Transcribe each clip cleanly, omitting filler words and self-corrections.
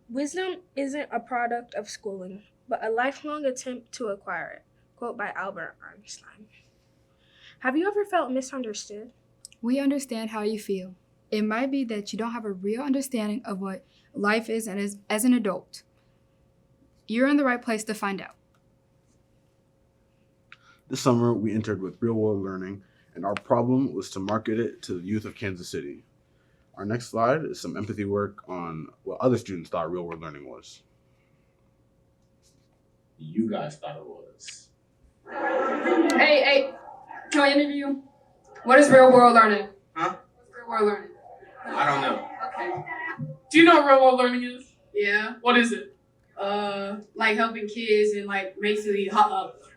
Wisdom isn't a product of schooling, but a lifelong attempt to acquire it. Quote by Albert Einstein. Have you ever felt misunderstood? We understand how you feel. It might be that you don't have a real understanding of what life is and as an adult. You're in the right place to find out. This summer, we entered with real-world learning, and our problem was to market it to the youth of Kansas City. Our next slide is some empathy work on what other students thought real-world learning was. You guys thought it was. Hey, can I interview you? What is real world learning? Huh? What's real world learning? I don't know. Okay. Do you know what real world learning is? Yeah. What is it? Like helping kids and like basically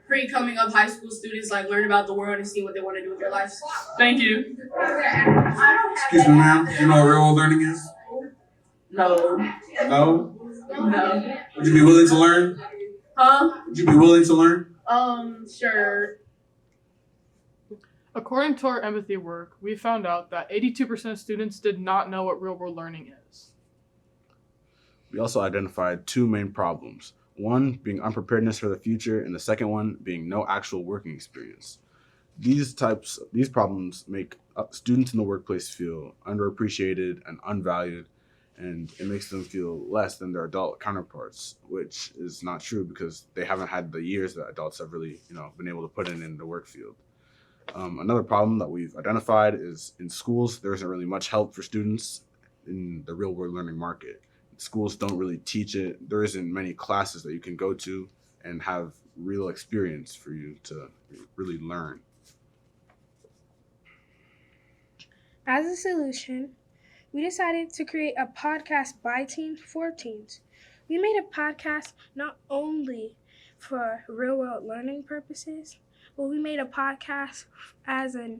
pre-coming up high school students like learn about the world and see what they want to do with their lives. Thank you. Excuse me, ma'am. Do you know what real world learning is? No. No? No. Would you be willing to learn? Huh? Would you be willing to learn? Sure. According to our empathy work, we found out that 82% of students did not know what real world learning is. We also identified two main problems. One being unpreparedness for the future, and the second one being no actual working experience. These problems make students in the workplace feel underappreciated and unvalued, and it makes them feel less than their adult counterparts, which is not true because they haven't had the years that adults have really, been able to put in the work field. Another problem that we've identified is in schools, there isn't really much help for students in the real world learning market. Schools don't really teach it. There isn't many classes that you can go to and have real experience for you to really learn. As a solution, we decided to create a podcast by teens for teens. We made a podcast not only for real-world learning purposes, but we made a podcast as a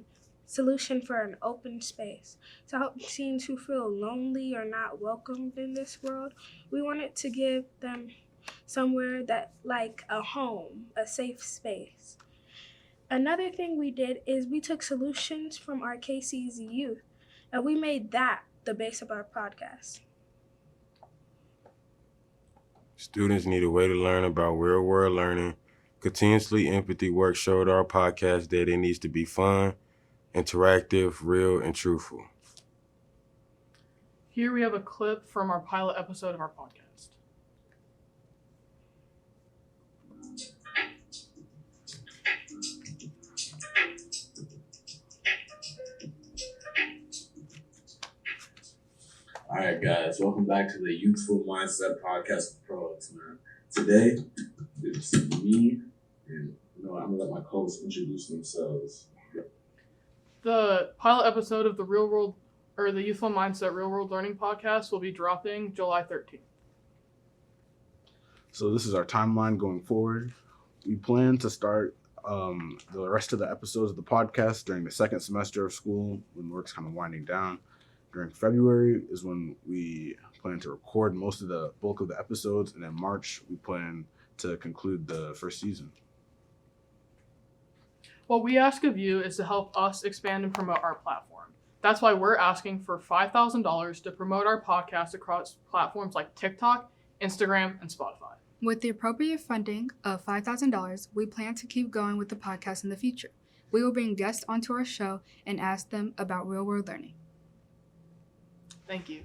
solution for an open space to help teens who feel lonely or not welcomed in this world. We wanted to give them somewhere that, like a home, a safe space. Another thing we did is we took solutions from our KC's youth, and we made that the base of our podcast. Students need a way to learn about real world learning. Continuously empathy work showed our podcast that it needs to be fun, interactive, real, and truthful. Here we have a clip from our pilot episode of our podcast. All right, guys, welcome back to the Youthful Mindset Podcast with ProX, man. Today, it's me, and I'm gonna let my co-hosts introduce themselves. The pilot episode of the Youthful Mindset Real World Learning podcast will be dropping July 13th. So this is our timeline going forward. We plan to start the rest of the episodes of the podcast during the second semester of school when work's kind of winding down. During February is when we plan to record most of the bulk of the episodes, and in March we plan to conclude the first season. What we ask of you is to help us expand and promote our platform. That's why we're asking for $5,000 to promote our podcast across platforms like TikTok, Instagram, and Spotify. With the appropriate funding of $5,000, we plan to keep going with the podcast in the future. We will bring guests onto our show and ask them about real-world learning. Thank you.